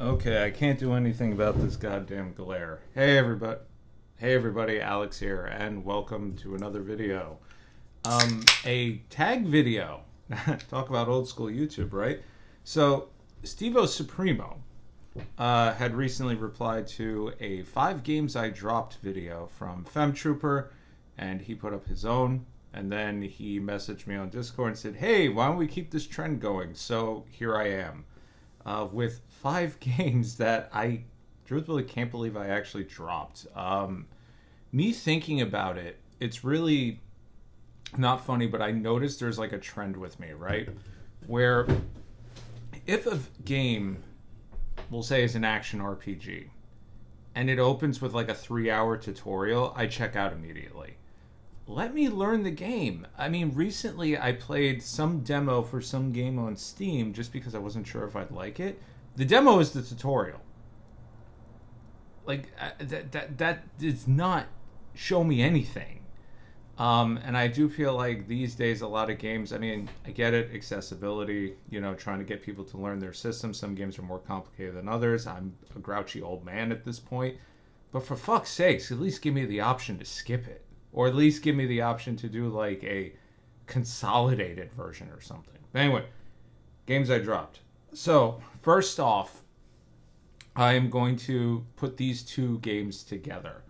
Okay, I can't do anything about this goddamn glare. Hey everybody, Alex here, and welcome to another video. A tag video. Talk about old school YouTube, right? So, StevoSupremo had recently replied to a 5 games I dropped video from FemTrooper, and he put up his own, and then he messaged me on Discord and said, hey, why don't we keep this trend going? So, here I am. With 5 games that I truthfully can't believe I actually dropped. Me thinking about it, it's really not funny, but I noticed there's like a trend with me, right? Where if a game, we'll say, is an action RPG, and it opens with like a 3-hour tutorial, I check out immediately. Let me learn the game. I mean, recently I played some demo for some game on Steam just because I wasn't sure if I'd like it. The demo is the tutorial. Like, that does not show me anything. And I do feel like these days a lot of games, I mean, I get it, accessibility, trying to get people to learn their system. Some games are more complicated than others. I'm a grouchy old man at this point. But for fuck's sakes, at least give me the option to skip it. Or at least give me the option to do like a consolidated version or something. But anyway, games I dropped. So, first off, I am going to put these 2 games together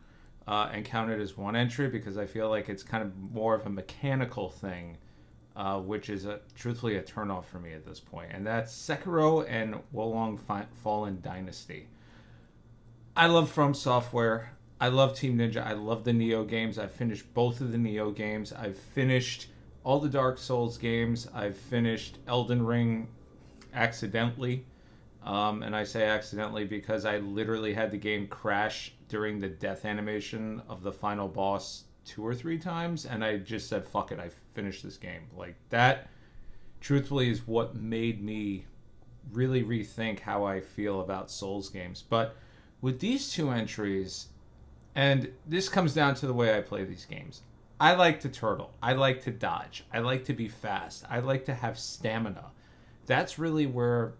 and count it as one entry because I feel like it's kind of more of a mechanical thing, which is truthfully a turnoff for me at this point. And that's Sekiro and Wolong Fallen Dynasty. I love From Software. I love Team Ninja. I love the Neo games. I've finished both of the Neo games. I've finished all the Dark Souls games. I've finished Elden Ring accidentally. And I say accidentally because I literally had the game crash during the death animation of the final boss 2 or 3 times. And I just said, fuck it, I finished this game. Like, that, truthfully, is what made me really rethink how I feel about Souls games. But with these 2 entries... And this comes down to the way I play these games. I like to turtle. I like to dodge. I like to be fast. I like to have stamina. That's really where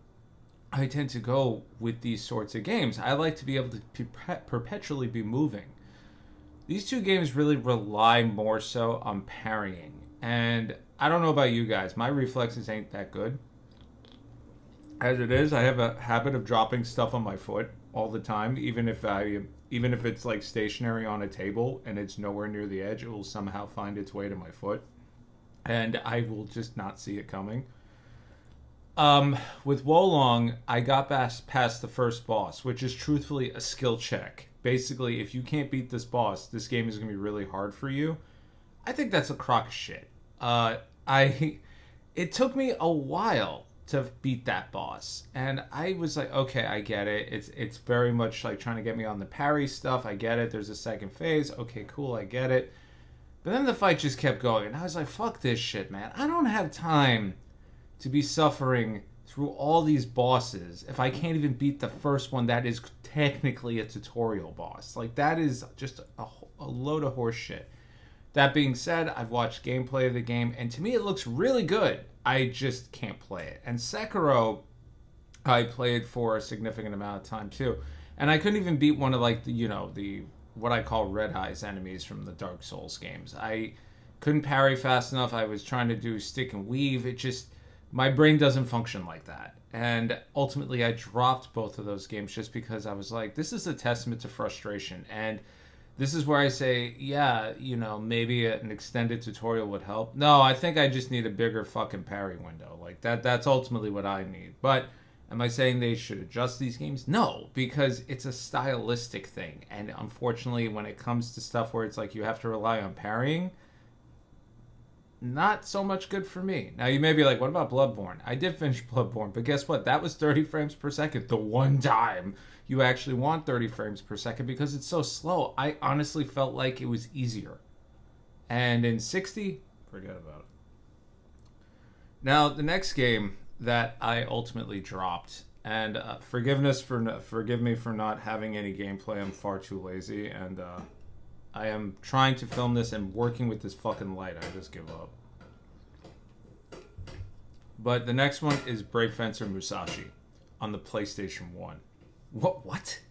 I tend to go with these sorts of games. I like to be able to perpetually be moving. These 2 games really rely more so on parrying. And I don't know about you guys. My reflexes ain't that good. As it is, I have a habit of dropping stuff on my foot all the time, even if it's like stationary on a table and it's nowhere near the edge, it will somehow find its way to my foot, and I will just not see it coming. With Wolong, I got past the first boss, which is truthfully a skill check. Basically, if you can't beat this boss, this game is going to be really hard for you. I think that's a crock of shit. It took me a while to beat that boss, and I was like, okay, I get it. It's very much like trying to get me on the parry stuff. I get it. There's a second phase. Okay, cool, I get it. But then the fight just kept going, and I was like, fuck this shit, man. I don't have time to be suffering through all these bosses if I can't even beat the first one that is technically a tutorial boss. Like, that is just a load of horse shit. That being said, I've watched gameplay of the game, and to me it looks really good. I just can't play it. And Sekiro, I played for a significant amount of time too. And I couldn't even beat one of like the what I call red eyes enemies from the Dark Souls games. I couldn't parry fast enough. I was trying to do stick and weave. It just, my brain doesn't function like that. And ultimately I dropped both of those games just because I was like, this is a testament to frustration. And this is where I say, yeah, maybe an extended tutorial would help. No, I think I just need a bigger fucking parry window. Like, that's ultimately what I need. But am I saying they should adjust these games? No, because it's a stylistic thing. And unfortunately, when it comes to stuff where it's like you have to rely on parrying, not so much good for me. Now, you may be like, what about Bloodborne? I did finish Bloodborne, but guess what? That was 30 frames per second the one time you actually want 30 frames per second because it's so slow. I honestly felt like it was easier. And in 60, forget about it. Now, the next game that I ultimately dropped, and forgive me for not having any gameplay. I'm far too lazy, and I am trying to film this and working with this fucking light. I just give up. But the next one is Brave Fencer Musashi on the PlayStation 1. What?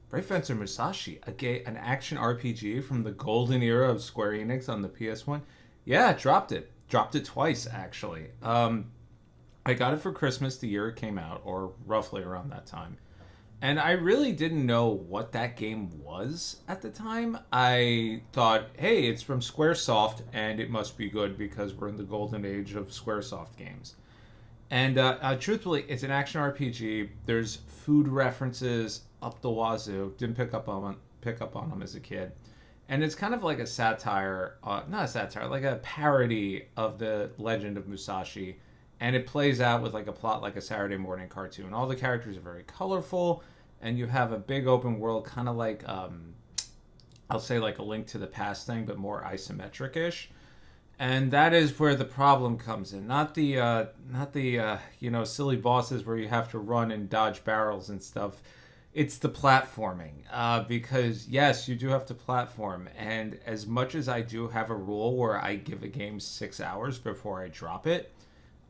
Brave Fencer Musashi, an action RPG from the golden era of Square Enix on the PS1. Yeah, dropped it. Dropped it twice, actually. I got it for Christmas the year it came out, or roughly around that time. And I really didn't know what that game was at the time. I thought, hey, it's from Squaresoft, and it must be good because we're in the golden age of Squaresoft games. And truthfully, it's an action RPG. There's food references up the wazoo. Didn't pick up on them as a kid. And it's kind of like a satire, not a satire, like a parody of the Legend of Musashi. And it plays out with like a plot like a Saturday morning cartoon. All the characters are very colorful, and you have a big open world, kind of like I'll say like a Link to the Past thing, but more isometric-ish. And that is where the problem comes in. Not the silly bosses where you have to run and dodge barrels and stuff. It's the platforming. Because yes, you do have to platform. And as much as I do have a rule where I give a game 6 hours before I drop it,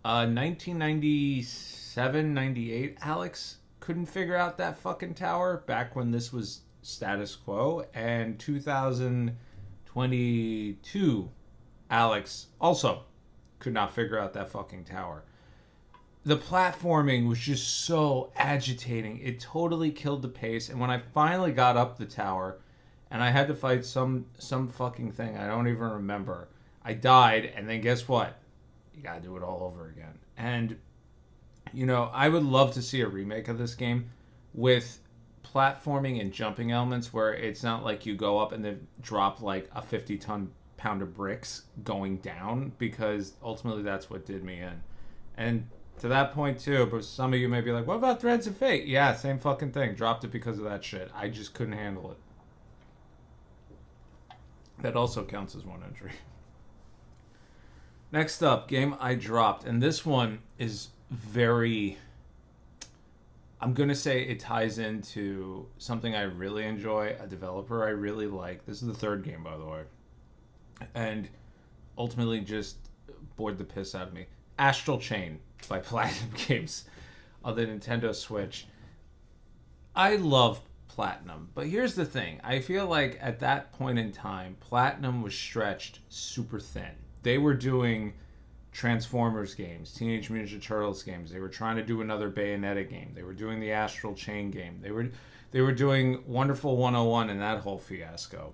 1997, 98, Alex couldn't figure out that fucking tower back when this was status quo. And 2022, Alex also could not figure out that fucking tower. The platforming was just so agitating. It totally killed the pace. And when I finally got up the tower and I had to fight some fucking thing, I don't even remember, I died. And then guess what? You gotta do it all over again. And, I would love to see a remake of this game with platforming and jumping elements where it's not like you go up and then drop like a 50-ton pound of bricks going down, because ultimately that's what did me in. And to that point too, but some of you may be like, what about Threads of Fate? Yeah, same fucking thing. Dropped it because of that shit. I just couldn't handle it. That also counts as one entry. Next up, game I dropped. And this one is very... I'm going to say it ties into something I really enjoy, a developer I really like. This is the third game, by the way. And ultimately just bored the piss out of me. Astral Chain by Platinum Games on the Nintendo Switch. I love Platinum, but here's the thing. I feel like at that point in time, Platinum was stretched super thin. They were doing Transformers games, Teenage Mutant Ninja Turtles games. They were trying to do another Bayonetta game. They were doing the Astral Chain game. They were doing Wonderful 101 and that whole fiasco.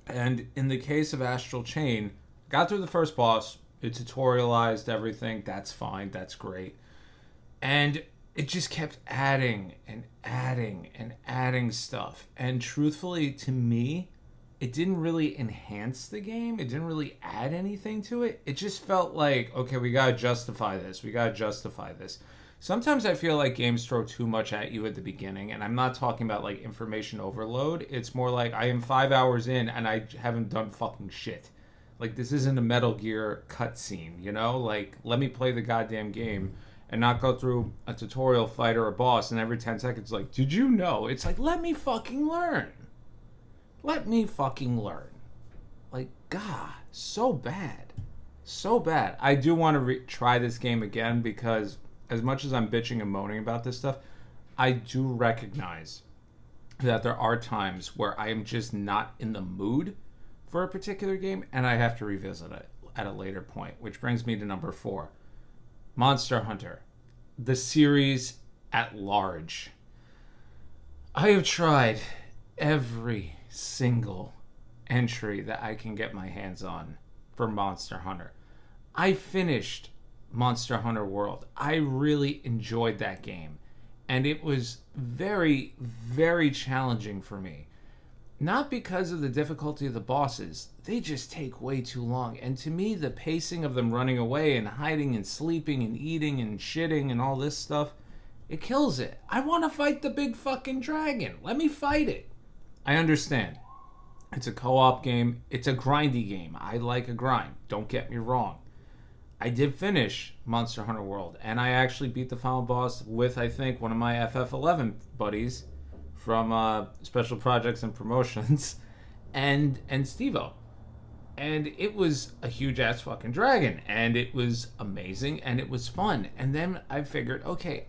And in the case of Astral Chain, got through the first boss. It tutorialized everything. That's fine. That's great. And it just kept adding and adding and adding stuff. And truthfully, to me, it didn't really enhance the game. It didn't really add anything to it. It just felt like, okay, we got to justify this. We got to justify this. Sometimes I feel like games throw too much at you at the beginning. And I'm not talking about like information overload. It's more like I am 5 hours in and I haven't done fucking shit. Like, this isn't a Metal Gear cutscene, Like, let me play the goddamn game and not go through a tutorial fight or a boss and every 10 seconds, like, did you know? It's like, let me fucking learn. Let me fucking learn. Like, God, so bad. So bad. I do want to try this game again because as much as I'm bitching and moaning about this stuff, I do recognize that there are times where I am just not in the mood for a particular game, and I have to revisit it at a later point, which brings me to number 4. Monster Hunter, the series at large. I have tried every single entry that I can get my hands on for Monster Hunter. I finished Monster Hunter World. I really enjoyed that game, and it was very, very challenging for me. Not because of the difficulty of the bosses. They just take way too long. And to me, the pacing of them running away and hiding and sleeping and eating and shitting and all this stuff, it kills it. I want to fight the big fucking dragon. Let me fight it. I understand. It's a co-op game. It's a grindy game. I like a grind. Don't get me wrong. I did finish Monster Hunter World. And I actually beat the final boss with, I think, one of my FF11 buddies from Special Projects and Promotions, and Stevo. And it was a huge ass fucking dragon, and it was amazing, and it was fun. And then I figured, okay,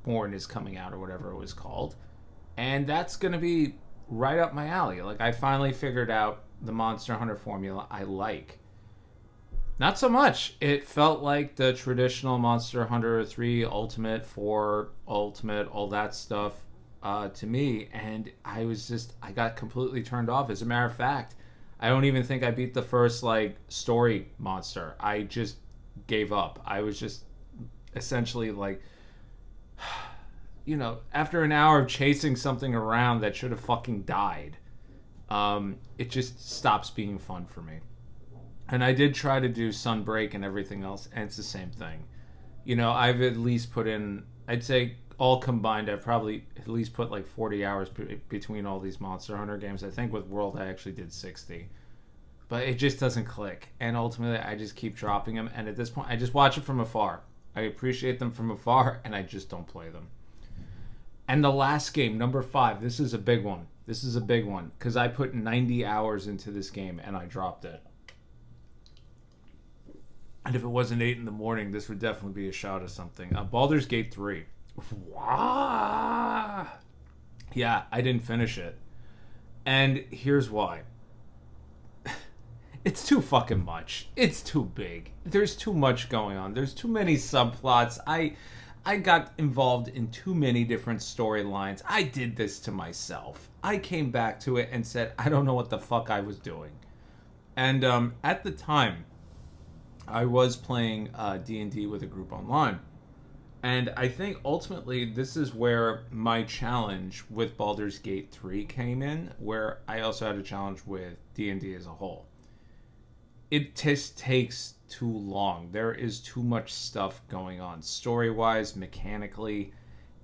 Born is coming out, or whatever it was called. And that's going to be right up my alley. Like, I finally figured out the Monster Hunter formula I like. Not so much. It felt like the traditional Monster Hunter 3 Ultimate, 4 Ultimate, all that stuff to me. And I got completely turned off. As a matter of fact, I don't even think I beat the first, like, story monster. I just gave up. I was just essentially like, you know, after an hour of chasing something around that should have fucking died, it just stops being fun for me. And I did try to do Sunbreak and everything else, and it's the same thing. You know, I've at least put in, I'd say all combined, I've probably at least put like 40 hours between all these Monster Hunter games. I think with World I actually did 60. But it just doesn't click. And ultimately, I just keep dropping them. And at this point, I just watch it from afar. I appreciate them from afar, and I just don't play them. And the last game, number 5, this is a big one. This is a big one, because I put 90 hours into this game, and I dropped it. And if it wasn't 8 in the morning, this would definitely be a shout of something. Balers Gate 3. Wow. Yeah, I didn't finish it. And here's why. It's too fucking much. It's too big. There's too much going on. There's too many subplots. I got involved in too many different storylines. I did this to myself. I came back to it and said, I don't know what the fuck I was doing. And at the time, I was playing D&D with a group online. And I think ultimately this is where my challenge with Baldur's Gate 3 came in, where I also had a challenge with D&D as a whole. It just takes too long. There is too much stuff going on. Story-wise, mechanically,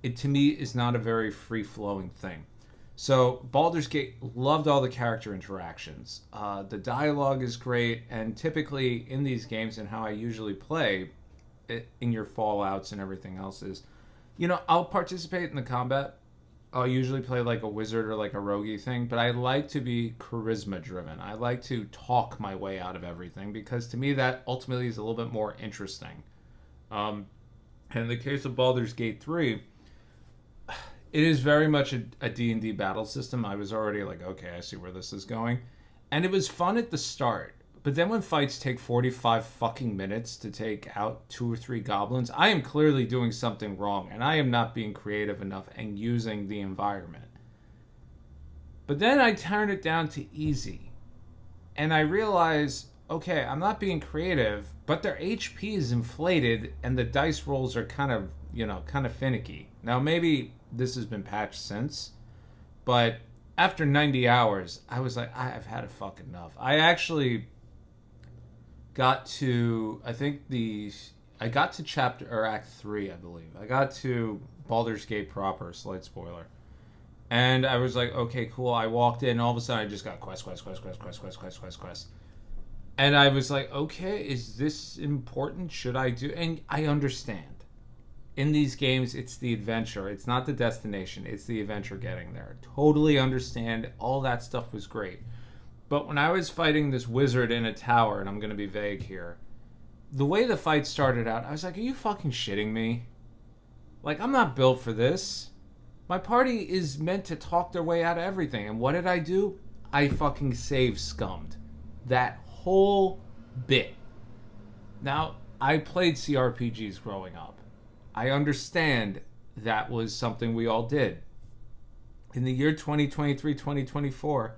it to me is not a very free-flowing thing. So Baldur's Gate, loved all the character interactions. The dialogue is great, and typically in these games and how I usually play, in your Fallouts and everything else is, you know, I'll participate in the combat. I'll usually play like a wizard or like a roguey thing, but I like to be charisma driven. I like to talk my way out of everything, because to me that ultimately is a little bit more interesting. And in the case of Baldur's Gate 3, it is very much a D&D battle system. I was already like, okay, I see where this is going. And it was fun at the start. But then when fights take 45 fucking minutes to take out 2 or 3 goblins, I am clearly doing something wrong, and I am not being creative enough and using the environment. But then I turn it down to easy, and I realize, okay, I'm not being creative, but their HP is inflated, and the dice rolls are kind of finicky. Now, maybe this has been patched since, but after 90 hours, I was like, I've had a fuck enough. I actually got to, I got to chapter, or act 3, I believe. I got to Baldur's Gate proper, slight spoiler. And I was like, okay, cool. I walked in, and all of a sudden I just got quest. And I was like, okay, is this important? Should I do? And I understand. In these games, it's the adventure. It's not the destination. It's the adventure getting there. Totally understand. All that stuff was great. But when I was fighting this wizard in a tower, and I'm going to be vague here, the way the fight started out, I was like, are you fucking shitting me? Like, I'm not built for this. My party is meant to talk their way out of everything. And what did I do? I fucking save scummed that whole bit. Now, I played CRPGs growing up. I understand that was something we all did. In the year 2023, 2024,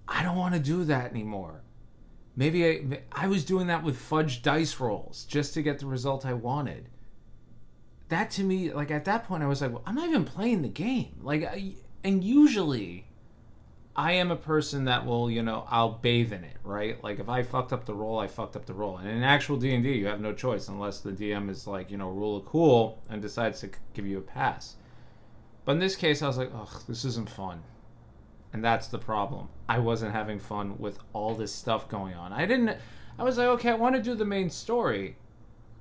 I don't want to do that anymore. Maybe I was doing that with fudge dice rolls just to get the result I wanted. That to me, like at that point, I was like, well, I'm not even playing the game. Like, and usually I am a person that will, you know, I'll bathe in it, right? Like if I fucked up the roll, I fucked up the roll. And in actual D&D, you have no choice unless the DM is like, you know, rule of cool and decides to give you a pass. But in this case, I was like, ugh, this isn't fun. And that's the problem. I wasn't having fun with all this stuff going on. I was like, okay, I want to do the main story,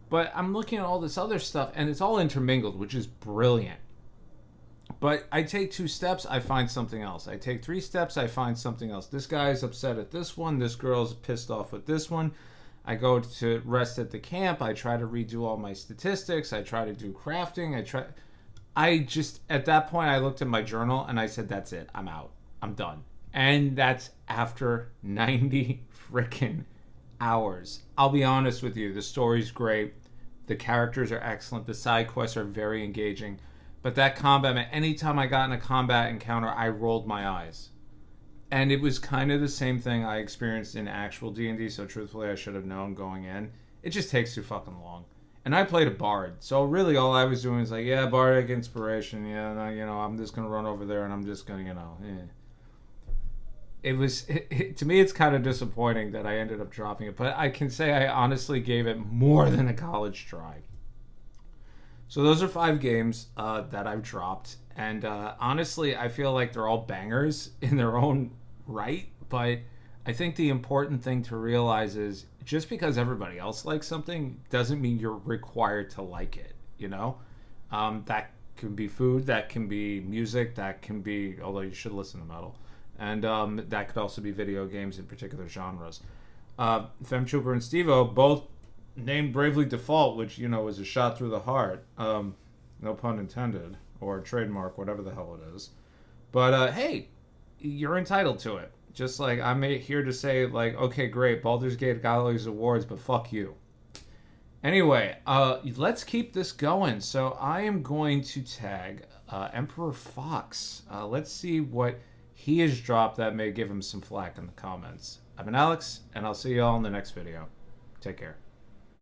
but I'm looking at all this other stuff, and it's all intermingled, which is brilliant. But I take 2 steps, I find something else. I take 3 steps, I find something else. This guy's upset at this one. This girl's pissed off with this one. I go to rest at the camp. I try to redo all my statistics. I try to do crafting. I just, at that point, I looked at my journal and I said, that's it. I'm out. I'm done. And that's after 90 freaking hours. I'll be honest with you. The story's great. The characters are excellent. The side quests are very engaging. But that combat, anytime I got in a combat encounter, I rolled my eyes. And it was kind of the same thing I experienced in actual D&D, so truthfully I should have known going in. It just takes too fucking long. And I played a bard, so really all I was doing was like, yeah, bardic inspiration, yeah, no, you know, I'm just going to run over there and I'm just going to, you know, to me it's kind of disappointing that I ended up dropping it, but I can say I honestly gave it more than a college try. So those are 5 games that I've dropped, and honestly I feel like they're all bangers in their own right, but I think the important thing to realize is just because everybody else likes something doesn't mean you're required to like it, you know? That can be food, that can be music, that can be, although you should listen to metal, and that could also be video games in particular genres. FemTrooper and Stevo, both named Bravely Default, which, you know, is a shot through the heart. No pun intended, or trademark, whatever the hell it is. But hey, you're entitled to it. Just like I'm here to say, like, okay, great, Balers Gate got all these awards, but fuck you. Anyway, let's keep this going. So I am going to tag Emperor Fox. Let's see what he has dropped that may give him some flack in the comments. I've been Alex, and I'll see you all in the next video. Take care.